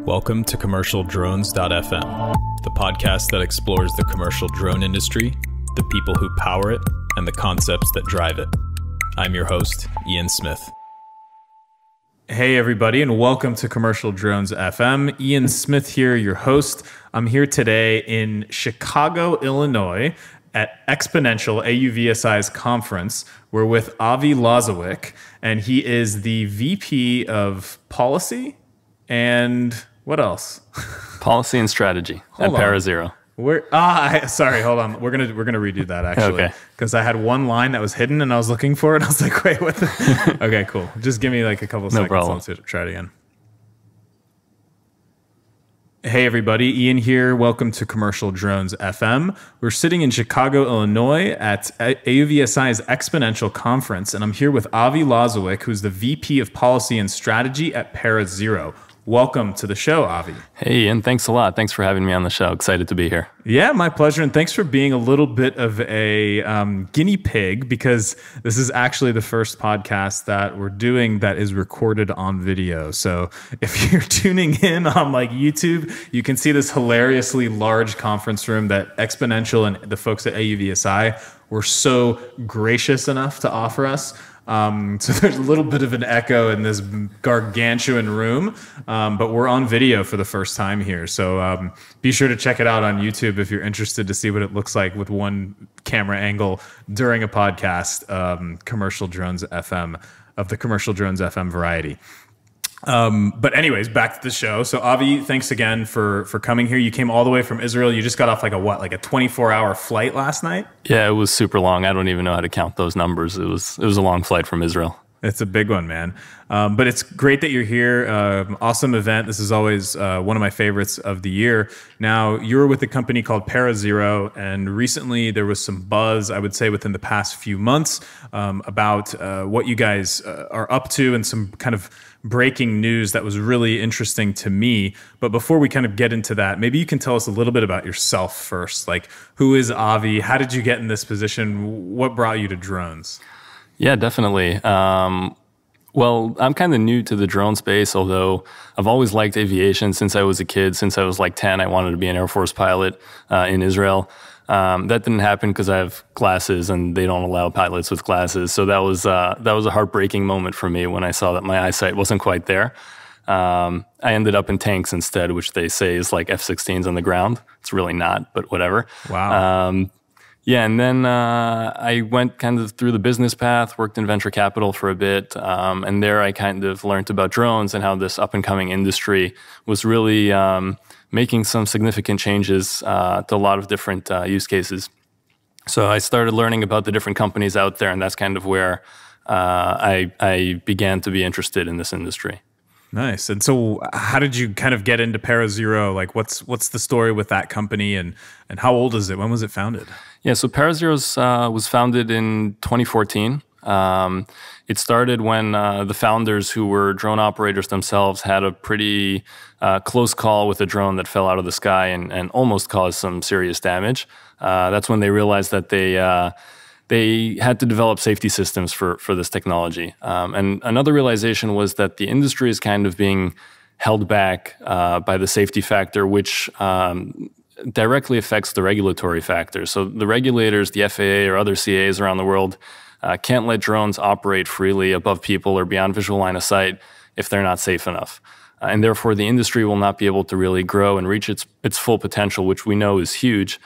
Welcome to CommercialDrones.fm, the podcast that explores the commercial drone industry, the people who power it, and the concepts that drive it. I'm your host, Ian Smith. Hey everybody, and welcome to Commercial Drones FM. Ian Smith here, your host. I'm here today in Chicago, Illinois at Exponential AUVSI's conference. We're with Avi Lozowick, and he is the VP of Policy and what else? Policy and Strategy at ParaZero. Sorry, hold on. We're gonna redo that actually, because I had one line that was hidden and I was looking for it. I was like, wait, what the? Okay, cool. Just give me like a couple seconds. Problem. Let's try it again. Hey everybody, Ian here. Welcome to Commercial Drones FM. We're sitting in Chicago, Illinois at AUVSI's Exponential Conference, and I'm here with Avi Lozowick, who's the VP of Policy and Strategy at ParaZero. Welcome to the show, Avi. Hey, Ian. Thanks a lot. Thanks for having me on the show. Excited to be here. Yeah, my pleasure. And thanks for being a little bit of a guinea pig, because this is actually the first podcast that we're doing that is recorded on video. So if you're tuning in on like YouTube, you can see this hilariously large conference room that Exponential and the folks at AUVSI were so gracious enough to offer us. So there's a little bit of an echo in this gargantuan room, but we're on video for the first time here. So be sure to check it out on YouTube if you're interested to see what it looks like with one camera angle during a podcast, Commercial Drones FM, of the Commercial Drones FM variety. But anyways, back to the show. So Avi, thanks again for coming here. You came all the way from Israel. You just got off like a 24-hour flight last night? Yeah, it was super long. I don't even know how to count those numbers. It was a long flight from Israel. It's a big one, man. But it's great that you're here. Awesome event. This is always one of my favorites of the year. Now, you were with a company called ParaZero, and recently there was some buzz, I would say within the past few months, about what you guys are up to and some kind of breaking news that was really interesting to me. But before we kind of get into that, maybe you can tell us a little bit about yourself first. Like, who is Avi? How did you get in this position? What brought you to drones? Yeah, definitely. Well, I'm kind of new to the drone space, although I've always liked aviation since I was a kid. Since I was like 10, I wanted to be an Air Force pilot in Israel. That didn't happen because I have glasses and they don't allow pilots with glasses. So that was a heartbreaking moment for me when I saw that my eyesight wasn't quite there. I ended up in tanks instead, which they say is like F-16s on the ground. It's really not, but whatever. Wow. Yeah, and then I went kind of through the business path, worked in venture capital for a bit, and there I kind of learned about drones and how this up-and-coming industry was really making some significant changes to a lot of different use cases. So I started learning about the different companies out there, and that's kind of where I began to be interested in this industry. Nice. And so how did you kind of get into ParaZero? Like, what's the story with that company, and how old is it? When was it founded? Yeah, so ParaZero was founded in 2014. It started when the founders, who were drone operators themselves, had a pretty close call with a drone that fell out of the sky and almost caused some serious damage. That's when they realized that they had to develop safety systems for this technology. And another realization was that the industry is kind of being held back by the safety factor, which directly affects the regulatory factor. So the regulators, the FAA or other CAs around the world, can't let drones operate freely above people or beyond visual line of sight if they're not safe enough. And therefore, the industry will not be able to really grow and reach its full potential, which we know is huge,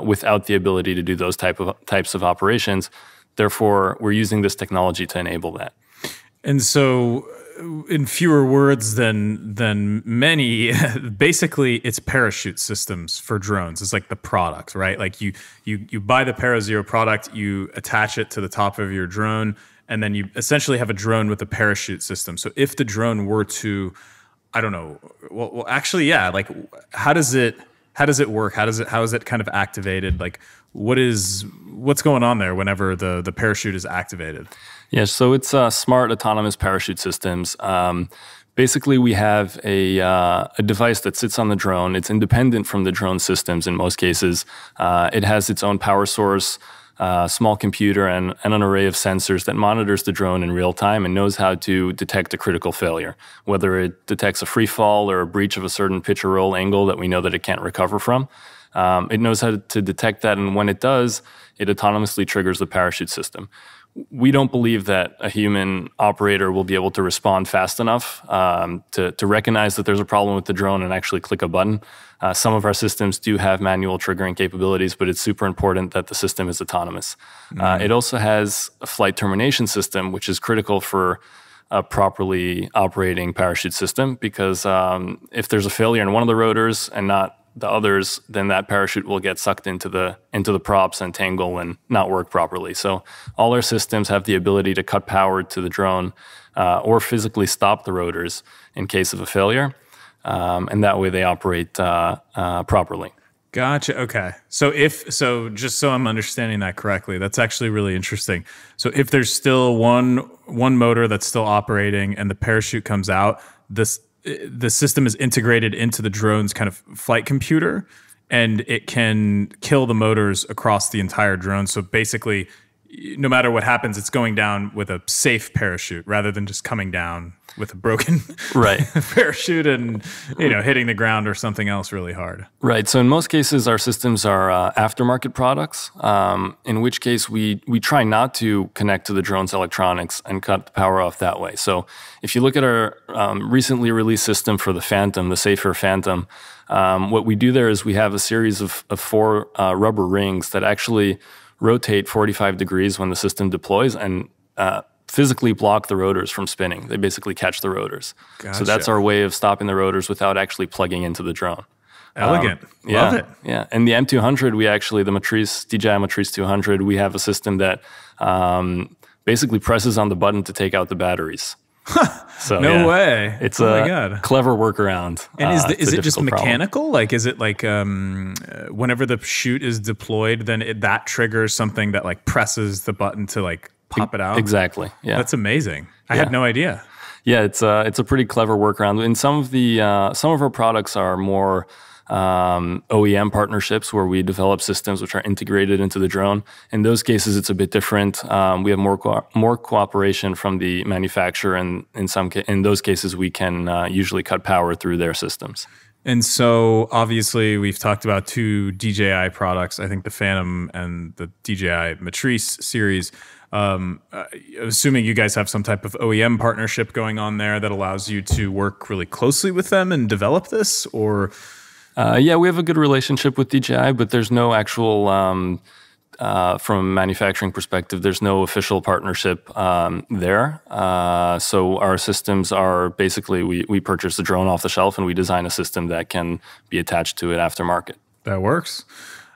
without the ability to do those types of operations. Therefore, we're using this technology to enable that. And so, in fewer words than many, basically, it's parachute systems for drones. It's like the product, right? Like you buy the ParaZero product, you attach it to the top of your drone, and then you essentially have a drone with a parachute system. So if the drone were to, I don't know. Well, actually, yeah. Like, how does it work? How is it kind of activated? Like, what's going on there whenever the parachute is activated? Yeah, so it's smart autonomous parachute systems. Basically, we have a device that sits on the drone. It's independent from the drone systems in most cases. It has its own power source. small computer and an array of sensors that monitors the drone in real time and knows how to detect a critical failure, whether it detects a free fall or a breach of a certain pitch or roll angle that we know that it can't recover from. It knows how to detect that, and when it does, it autonomously triggers the parachute system. We don't believe that a human operator will be able to respond fast enough to recognize that there's a problem with the drone and actually click a button. Some of our systems do have manual triggering capabilities, but it's super important that the system is autonomous. It also has a flight termination system, which is critical for a properly operating parachute system, because if there's a failure in one of the rotors and not the others, then that parachute will get sucked into the props and tangle and not work properly. So all our systems have the ability to cut power to the drone or physically stop the rotors in case of a failure, and that way they operate properly. Gotcha. Okay. So just so I'm understanding that correctly, that's actually really interesting. So if there's still one motor that's still operating and the parachute comes out, the system is integrated into the drone's kind of flight computer, and it can kill the motors across the entire drone. So basically, no matter what happens, it's going down with a safe parachute rather than just coming down with a broken parachute and hitting the ground or something else really hard. Right. So in most cases, our systems are aftermarket products, in which case we try not to connect to the drone's electronics and cut the power off that way. So if you look at our recently released system for the Phantom, the SafeAir Phantom, what we do there is we have a series of 4 rubber rings that actually rotate 45 degrees when the system deploys and physically block the rotors from spinning. They basically catch the rotors. Gotcha. So that's our way of stopping the rotors without actually plugging into the drone. Elegant. Love it. Yeah. And the M200, the Matrice, DJI Matrice 200, we have a system that basically presses on the button to take out the batteries. So, no way. It's a clever workaround. And is it just mechanical? Like, is it like whenever the chute is deployed, then that triggers something that like presses the button to like pop it out? Exactly. Yeah. That's amazing. I had no idea. Yeah, it's a pretty clever workaround. And some of our products are more OEM partnerships where we develop systems which are integrated into the drone. In those cases, it's a bit different. We have more cooperation from the manufacturer, and in those cases, we can usually cut power through their systems. And so, obviously, we've talked about 2 DJI products. I think the Phantom and the DJI Matrice series. Assuming you guys have some type of OEM partnership going on there that allows you to work really closely with them and develop this, or... Yeah, we have a good relationship with DJI, but there's no actual, from a manufacturing perspective, there's no official partnership there. So our systems are basically, we purchase the drone off the shelf and we design a system that can be attached to it aftermarket. That works.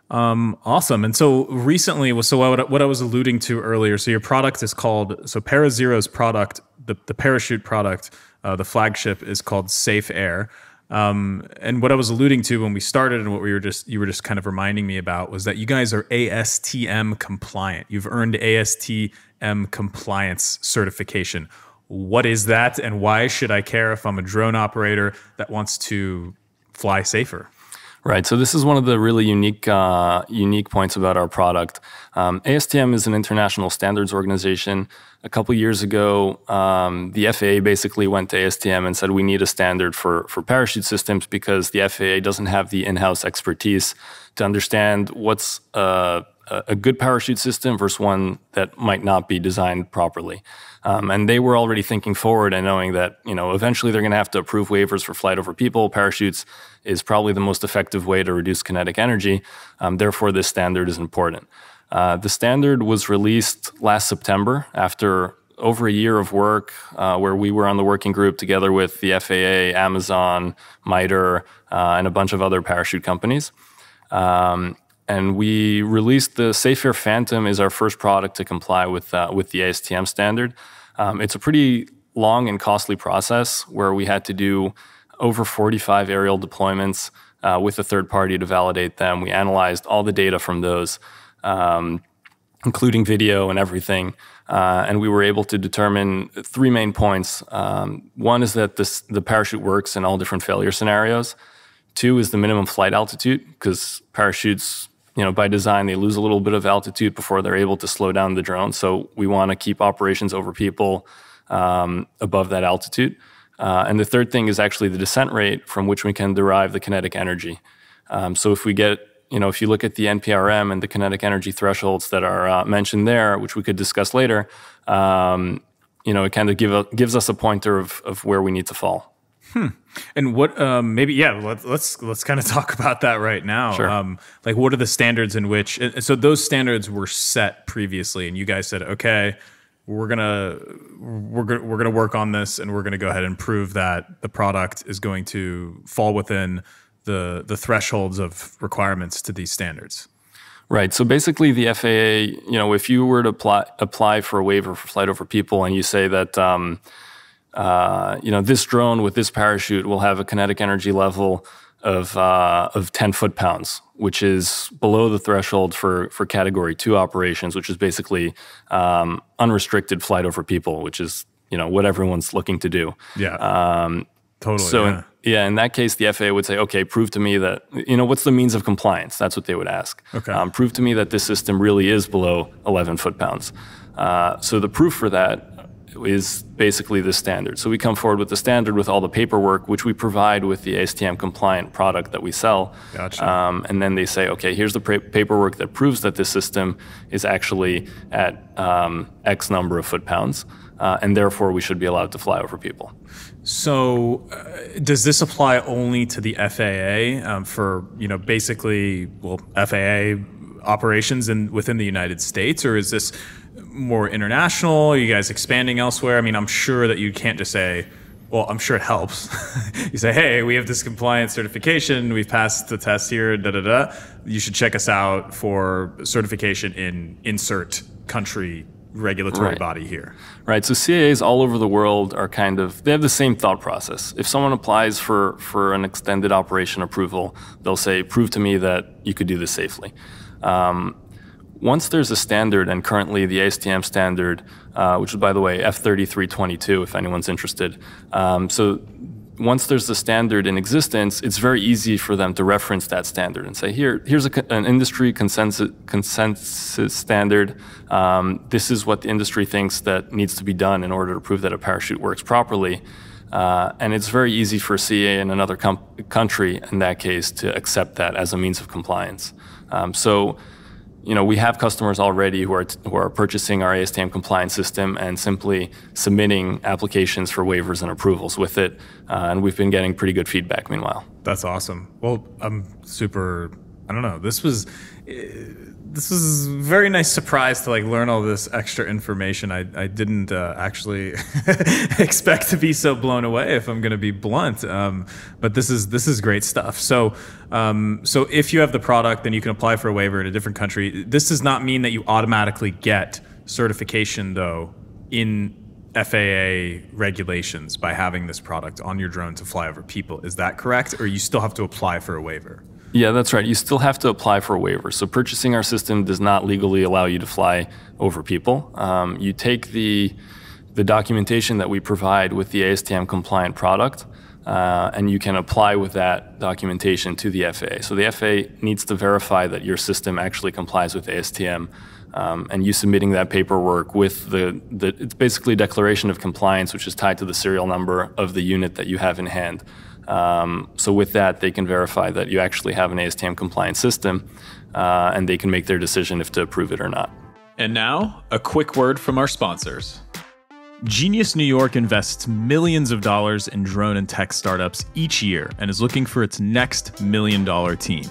Awesome. And so recently, what I was alluding to earlier, so your product is called, ParaZero's product, the parachute product, the flagship is called SafeAir. And what I was alluding to when we started and what you were just kind of reminding me about was that you guys are ASTM compliant. You've earned ASTM compliance certification. What is that, and why should I care if I'm a drone operator that wants to fly safer? Right. So this is one of the really unique points about our product. ASTM is an international standards organization. A couple years ago, the FAA basically went to ASTM and said we need a standard for parachute systems because the FAA doesn't have the in-house expertise to understand what's a good parachute system versus one that might not be designed properly. And they were already thinking forward and knowing that, eventually they're going to have to approve waivers for flight over people. Parachutes is probably the most effective way to reduce kinetic energy. Therefore, this standard is important. The standard was released last September after over a year of work where we were on the working group together with the FAA, Amazon, MITRE, and a bunch of other parachute companies. And we released the SafeAir Phantom is our first product to comply with the ASTM standard. It's a pretty long and costly process where we had to do over 45 aerial deployments with a third party to validate them. We analyzed all the data from those, including video and everything. And we were able to determine 3 main points. One is that the parachute works in all different failure scenarios. 2 is the minimum flight altitude, because parachutes by design, they lose a little bit of altitude before they're able to slow down the drone. So we want to keep operations over people above that altitude. And the third thing is actually the descent rate from which we can derive the kinetic energy. So if we get, if you look at the NPRM and the kinetic energy thresholds that are mentioned there, which we could discuss later, it kind of gives us a pointer of where we need to fall. And what let's kind of talk about that right now. Sure. Like, what are the standards in which? So those standards were set previously, and you guys said, okay, we're gonna work on this, and we're gonna go ahead and prove that the product is going to fall within the thresholds of requirements to these standards. Right. So basically, the FAA, if you were to apply for a waiver for flight over people, and you say that, this drone with this parachute will have a kinetic energy level of 10 foot-pounds, which is below the threshold for Category 2 operations, which is basically unrestricted flight over people, which is what everyone's looking to do. Yeah. Totally. So in that case, the FAA would say, okay, prove to me that, what's the means of compliance? That's what they would ask. Okay. Prove to me that this system really is below 11 foot-pounds. So the proof for that is basically the standard. So we come forward with the standard with all the paperwork, which we provide with the ASTM Compliant product that we sell. Gotcha. And then they say, okay, here's the paperwork that proves that this system is actually at X number of foot-pounds, and therefore we should be allowed to fly over people. So does this apply only to the FAA for, basically, FAA operations within the United States, or is this more international? Are you guys expanding elsewhere? I mean, I'm sure that you can't just say, well, I'm sure it helps. You say, hey, we have this compliance certification. We've passed the test here, da-da-da. You should check us out for certification in insert country regulatory body here. Right. So CAAs all over the world are they have the same thought process. If someone applies for an extended operation approval, they'll say, prove to me that you could do this safely. Once there's a standard, and currently the ASTM standard, which is, by the way, F3322, if anyone's interested. So once there's the standard in existence, it's very easy for them to reference that standard and say, here's an industry consensus standard. This is what the industry thinks that needs to be done in order to prove that a parachute works properly. And it's very easy for CA in another country, in that case, to accept that as a means of compliance. We have customers already who are purchasing our ASTM compliance system and simply submitting applications for waivers and approvals with it. And we've been getting pretty good feedback meanwhile. That's awesome. Well, I'm super, I don't know, this was a very nice surprise to learn all this extra information. I didn't actually expect to be so blown away, if I'm going to be blunt. But this is great stuff. So if you have the product, then you can apply for a waiver in a different country. This does not mean that you automatically get certification, though, in FAA regulations by having this product on your drone to fly over people. Is that correct? Or you still have to apply for a waiver? Yeah, that's right. You still have to apply for a waiver. So purchasing our system does not legally allow you to fly over people. You take the documentation that we provide with the ASTM compliant product, and you can apply with that documentation to the FAA. So the FAA needs to verify that your system actually complies with ASTM, and you submitting that paperwork with it's basically a declaration of compliance, which is tied to the serial number of the unit that you have in hand. So with that, they can verify that you actually have an ASTM compliant system, and they can make their decision if to approve it or not. And now, a quick word from our sponsors. Genius New York invests millions of dollars in drone and tech startups each year and is looking for its next $1 million team.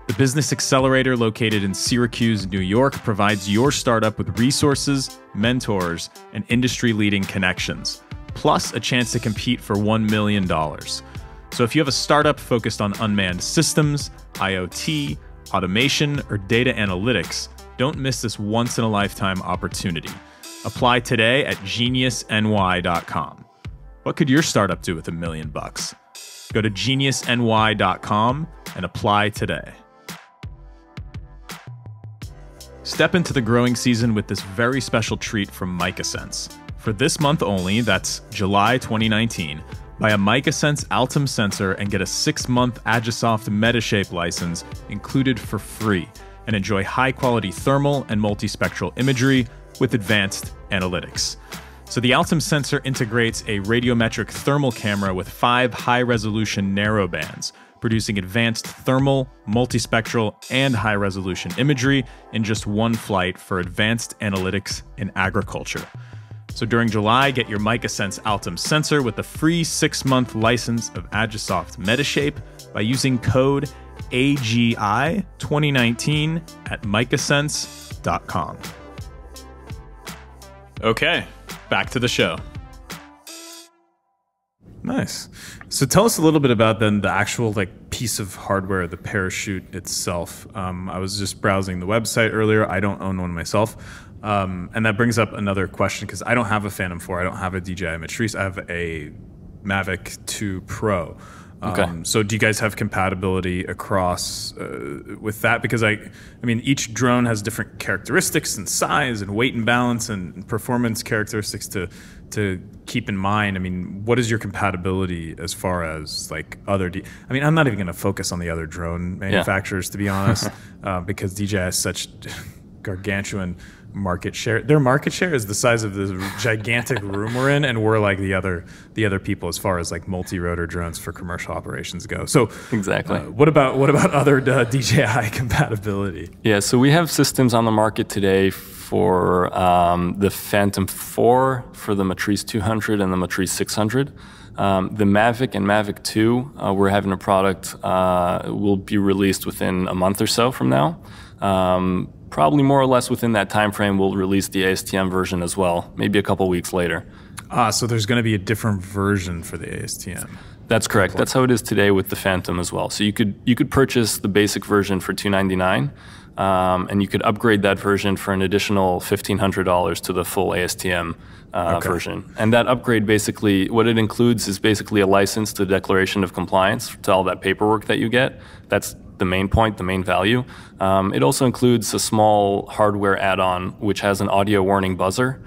The business accelerator located in Syracuse, New York, provides your startup with resources, mentors, and industry-leading connections, plus a chance to compete for $1 million. So if you have a startup focused on unmanned systems, IoT, automation, or data analytics, don't miss this once-in-a-lifetime opportunity. Apply today at geniusny.com. What could your startup do with $1 million? Go to geniusny.com and apply today. Step into the growing season with this very special treat from MicaSense. For this month only, that's July 2019, buy a MicaSense Altum sensor and get a 6-month Agisoft Metashape license included for free. and enjoy high-quality thermal and multispectral imagery with advanced analytics. So the Altum sensor integrates a radiometric thermal camera with 5 high-resolution narrowbands, producing advanced thermal, multispectral, and high-resolution imagery in just one flight for advanced analytics in agriculture. So during July, get your MicaSense Altum sensor with a free 6-month license of Agisoft Metashape by using code AGI2019 at micasense.com. Okay, back to the show. Nice. So tell us a little bit about then the actual piece of hardware, the parachute itself. I was just browsing the website earlier. I don't own one myself. And that brings up another question because I don't have a Phantom 4. I don't have a DJI Matrice. I have a Mavic 2 Pro. Okay. So do you guys have compatibility across with that? Because I mean, each drone has different characteristics and size and weight and balance and performance characteristics to keep in mind. I mean, what is your compatibility as far as other? I mean, I'm not even going to focus on the other drone manufacturers to be honest, because DJI has such gargantuan market share. Their market share is the size of the gigantic room we're in, and we're like the other people as far as multi-rotor drones for commercial operations go. So exactly. What about other DJI compatibility? Yeah, so we have systems on the market today for the Phantom 4, for the Matrice 200 and the Matrice 600. The Mavic and Mavic 2, we're having a product will be released within a month or so from now. Probably more or less within that time frame, we'll release the ASTM version as well, maybe a couple weeks later. So there's going to be a different version for the ASTM. That's correct. That's how it is today with the Phantom as well. So you could purchase the basic version for $299, and you could upgrade that version for an additional $1,500 to the full ASTM version. And that upgrade basically, what it includes is basically a license to Declaration of Compliance to all that paperwork that you get. That's the main point, the main value. It also includes a small hardware add-on which has an audio warning buzzer,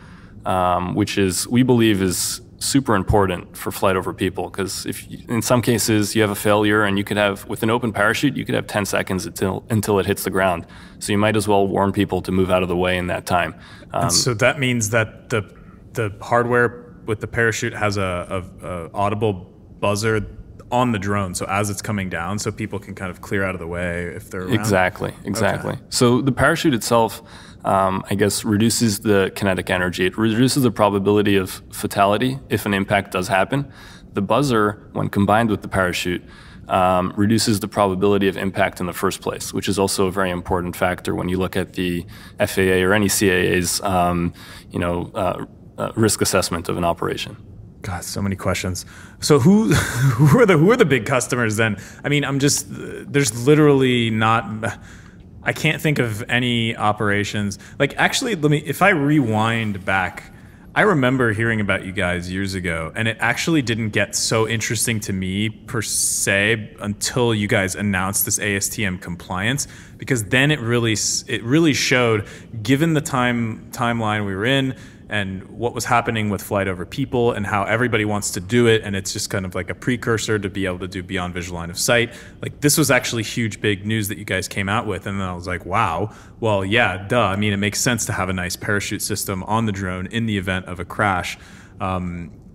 which we believe is super important for flight over people, because if in some cases you have a failure and you could have, with an open parachute, you could have 10 seconds until it hits the ground. So you might as well warn people to move out of the way in that time. And so that means that the hardware with the parachute has a audible buzzer on the drone, so as it's coming down, so people can kind of clear out of the way if they're around? Exactly. Okay. So the parachute itself, I guess, reduces the kinetic energy. It reduces the probability of fatality if an impact does happen. The buzzer, when combined with the parachute, reduces the probability of impact in the first place, which is also a very important factor when you look at the FAA or any CAA's risk assessment of an operation. God, so many questions. So who are the big customers then? I mean, there's literally not, I can't think of any operations. Actually, if I rewind back, I remember hearing about you guys years ago, and it actually didn't get so interesting to me per se until you guys announced this ASTM compliance, because then it really showed, given the timeline we were in, and what was happening with flight over people and how everybody wants to do it, and it's just kind of like a precursor to be able to do beyond visual line of sight. This was actually huge, big news that you guys came out with, and then I was like, wow, well, yeah, duh. I mean, it makes sense to have a nice parachute system on the drone in the event of a crash.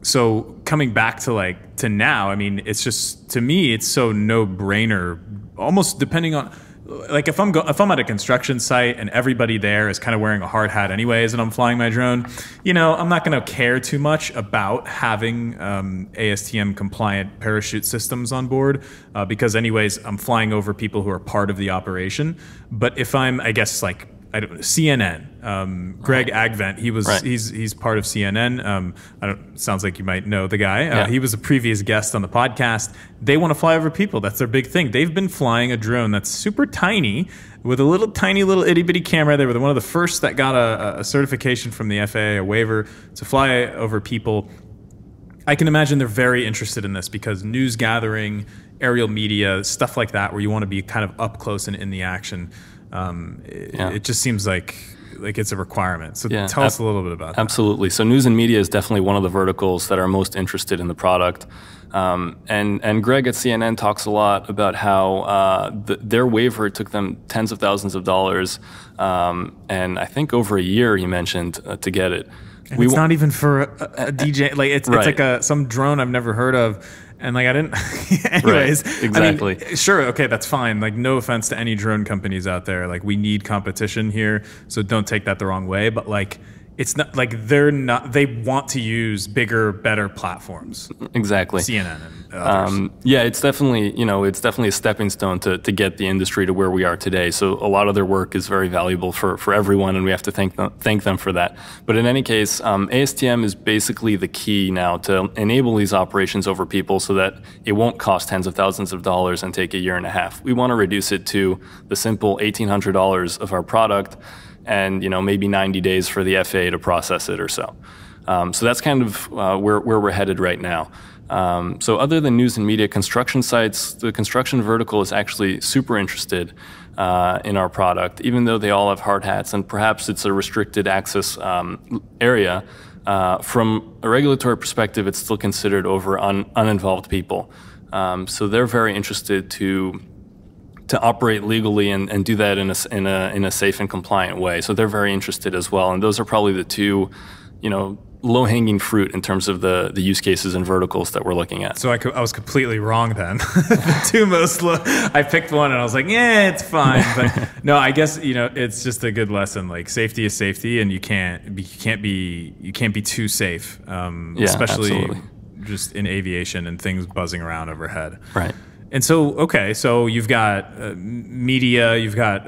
So coming back to now, I mean, it's just, to me, it's so no-brainer, almost depending on, if I'm at a construction site and everybody there is kind of wearing a hard hat anyways and I'm flying my drone, I'm not going to care too much about having ASTM compliant parachute systems on board because anyways, I'm flying over people who are part of the operation. But if I'm, I guess, CNN, Greg Agvent, he's part of CNN. Sounds like you might know the guy. Yeah. He was a previous guest on the podcast. They want to fly over people. That's their big thing. They've been flying a drone that's super tiny with a tiny little itty bitty camera. They were one of the first that got a certification from the FAA, a waiver to fly over people. I can imagine they're very interested in this because news gathering, aerial media, stuff like that, where you want to be kind of up close and in the action. It just seems like like it's a requirement. So Yeah, tell us a little bit about that. Absolutely. So news and media is definitely one of the verticals that are most interested in the product. And Greg at CNN talks a lot about how their waiver took them tens of thousands of dollars, and I think over a year, he mentioned, to get it. And it's not even for a DJ. Like it's like some drone I've never heard of. And like I didn't. Anyways, right, exactly. I mean, sure, okay, that's fine. Like no offense to any drone companies out there. Like we need competition here, so don't take that the wrong way. But like it's not like they're not. They want to use bigger, better platforms. Exactly. CNN and others. Yeah, it's definitely a stepping stone to get the industry to where we are today. So a lot of their work is very valuable for everyone, and we have to thank them for that. But in any case, ASTM is basically the key now to enable these operations over people, so that it won't cost tens of thousands of dollars and take a year and a half. We want to reduce it to the simple $1,800 of our product, and maybe 90 days for the FAA to process it or so. So that's kind of where we're headed right now. So other than news and media, construction sites, the construction vertical is actually super interested in our product, even though they all have hard hats, and perhaps it's a restricted access area. From a regulatory perspective, it's still considered over uninvolved people. So they're very interested to operate legally and do that in a safe and compliant way. So they're very interested as well. And those are probably the two, low-hanging fruit in terms of the use cases and verticals that we're looking at. So I was completely wrong then. The two most I picked one and I was like, yeah, it's fine. But no, I guess it's just a good lesson. Like safety is safety, and you can't be too safe, especially absolutely. Just in aviation and things buzzing around overhead. Right. And so, okay, so you've got media, you've got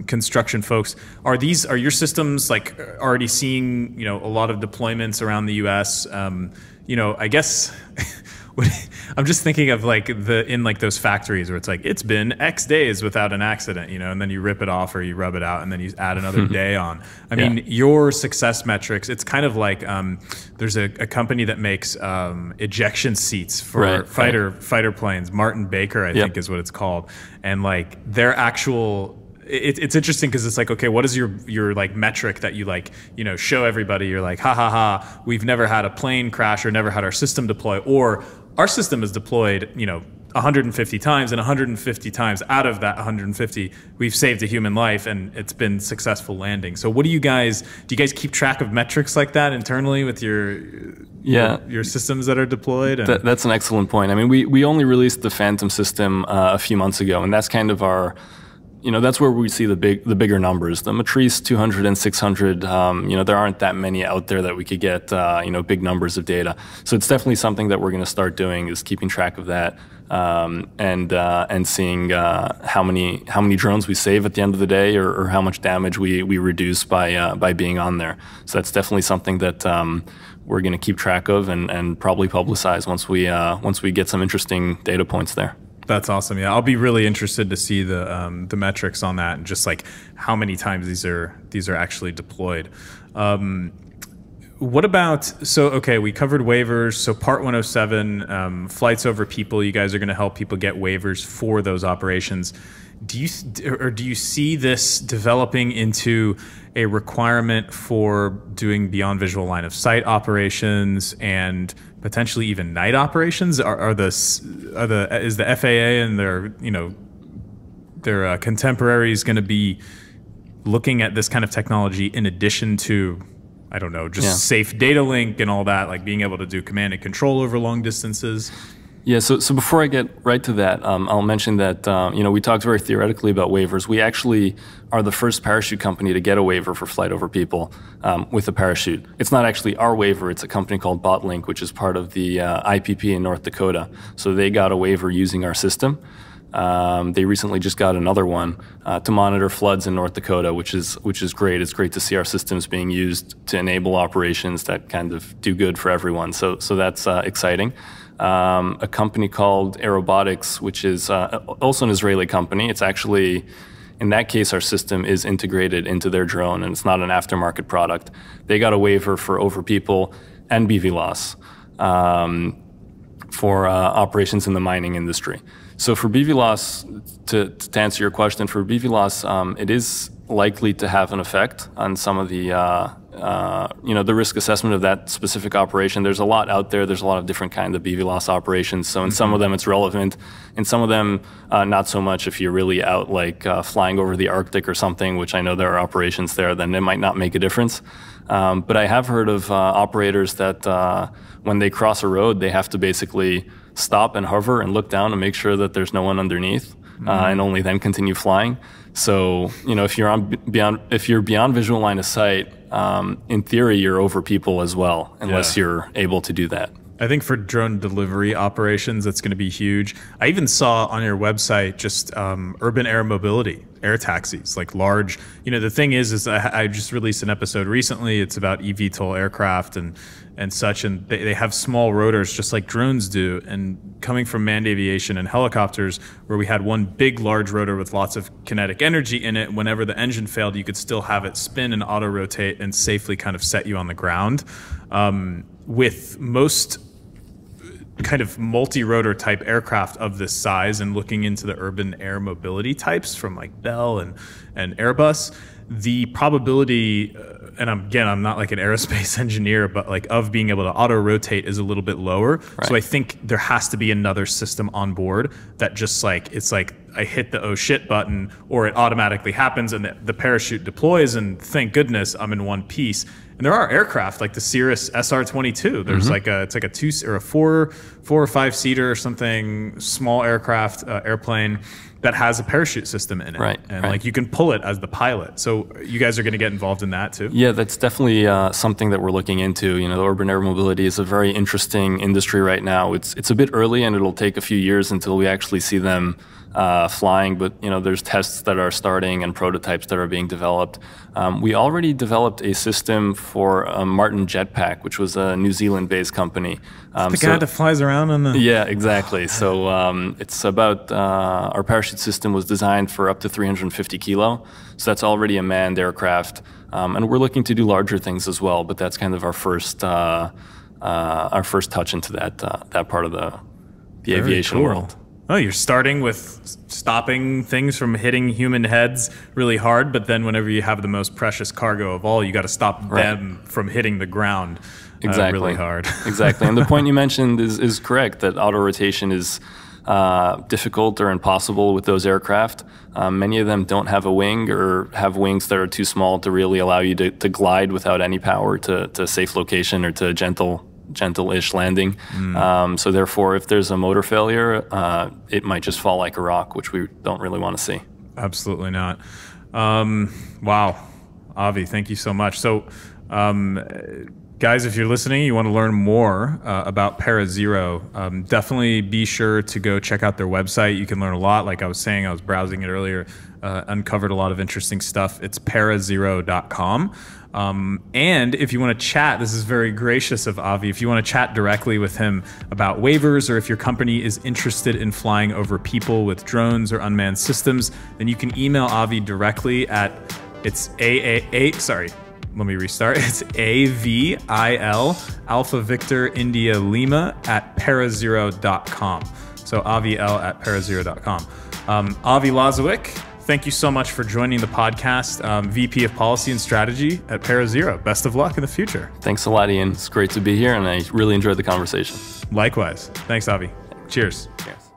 construction folks. Are your systems like already seeing a lot of deployments around the U.S.? I guess I'm just thinking of like in those factories where it's like it's been X days without an accident, and then you rip it off or you rub it out and then you add another day on. I mean, your success metrics, it's kind of like there's a company that makes ejection seats for fighter planes. Martin Baker, I think is what it's called. And like their actual it's interesting because it's like, okay, what is your like metric that you show everybody? You're like, ha ha ha, we've never had a plane crash or never had our system deploy, or our system is deployed 150 times, and 150 times out of that 150 we've saved a human life and it's been successful landing. So what do you guys keep track of metrics like that internally with your systems that are deployed? That's an excellent point. I mean, we only released the Phantom system a few months ago, and that's kind of our that's where we see the bigger numbers. The Matrice 200 and 600, there aren't that many out there that we could get, big numbers of data. So it's definitely something that we're going to start doing, is keeping track of that, and seeing how many drones we save at the end of the day, or how much damage we reduce by being on there. So that's definitely something that we're going to keep track of and probably publicize once we get some interesting data points there. That's awesome. Yeah, I'll be really interested to see the metrics on that and just like how many times these are actually deployed. What about, okay, we covered waivers. So Part 107, flights over people. You guys are going to help people get waivers for those operations. Do you see this developing into a requirement for doing beyond visual line of sight operations and potentially even night operations? Is the FAA and their contemporaries going to be looking at this kind of technology in addition to, I don't know, just safe data link and all that, like being able to do command and control over long distances? Yeah, so before I get right to that, I'll mention that, we talked very theoretically about waivers. We actually are the first parachute company to get a waiver for flight over people with a parachute. It's not actually our waiver. It's a company called BotLink, which is part of the IPP in North Dakota. So they got a waiver using our system. They recently just got another one to monitor floods in North Dakota, which is great. It's great to see our systems being used to enable operations that kind of do good for everyone. So that's exciting. A company called Aerobotics, which is also an Israeli company. It's actually, in that case, our system is integrated into their drone, and it's not an aftermarket product. They got a waiver for over people and BVLOS for operations in the mining industry. So for BVLOS, to answer your question, for BVLOS, it is likely to have an effect on some of the the risk assessment of that specific operation. There's a lot out there. There's a lot of different kinds of BVLOS operations. So in some of them it's relevant. In some of them, not so much. If you're really out flying over the Arctic or something, which I know there are operations there, then it might not make a difference. But I have heard of operators that when they cross a road, they have to basically stop and hover and look down and make sure that there's no one underneath, and only then continue flying. So, if you're beyond visual line of sight, in theory, you're over people as well, unless you're able to do that. I think for drone delivery operations, that's going to be huge. I even saw on your website just urban air mobility, air taxis, like large. The thing is I just released an episode recently. It's about eVTOL aircraft and such, and they have small rotors just like drones do. And coming from manned aviation and helicopters, where we had one big large rotor with lots of kinetic energy in it, whenever the engine failed, you could still have it spin and auto rotate and safely kind of set you on the ground. With most kind of multi-rotor type aircraft of this size, and looking into the urban air mobility types from like Bell and Airbus, the probability, and I'm not like an aerospace engineer, but like of being able to auto rotate is a little bit lower. Right. So I think there has to be another system on board that just it's like I hit the oh shit button, or it automatically happens and the parachute deploys, and thank goodness I'm in one piece. And there are aircraft like the Cirrus SR-22. There's it's like a 2 or a 4 or 5 seater or something, small aircraft, airplane that has a parachute system in it. Right. And like you can pull it as the pilot. So you guys are going to get involved in that too? Yeah, that's definitely something that we're looking into. The urban air mobility is a very interesting industry right now. It's a bit early, and it'll take a few years until we actually see them flying, but there's tests that are starting and prototypes that are being developed. We already developed a system for Martin Jetpack, which was a New Zealand-based company. The guy that flies around on the... Yeah, exactly. So it's about, our parachute system was designed for up to 350 kilo. So that's already a manned aircraft. And we're looking to do larger things as well, but that's kind of our first touch into that part of the aviation world. Oh, you're starting with stopping things from hitting human heads really hard, but then whenever you have the most precious cargo of all, you got to stop them from hitting the ground really hard. Exactly. And the point you mentioned is correct, that auto rotation is difficult or impossible with those aircraft. Many of them don't have a wing, or have wings that are too small to really allow you to glide without any power to a safe location or to a gentle-ish landing. So therefore, if there's a motor failure, it might just fall like a rock, which we don't really want to see. Absolutely not. Wow. Avi, thank you so much. So guys, if you're listening, you want to learn more about ParaZero, definitely be sure to go check out their website. You can learn a lot. Like I was saying, I was browsing it earlier, uncovered a lot of interesting stuff. It's ParaZero.com. And if you want to chat, this is very gracious of Avi, if you want to chat directly with him about waivers, or if your company is interested in flying over people with drones or unmanned systems, then you can email Avi directly at, it's let me restart. It's AVIL Alpha Victor India Lima at ParaZero.com. So AVIL at ParaZero.com. Avi Lozowick, thank you so much for joining the podcast. VP of Policy and Strategy at ParaZero. Best of luck in the future. Thanks a lot, Ian. It's great to be here, and I really enjoyed the conversation. Likewise. Thanks, Avi. Cheers. Cheers.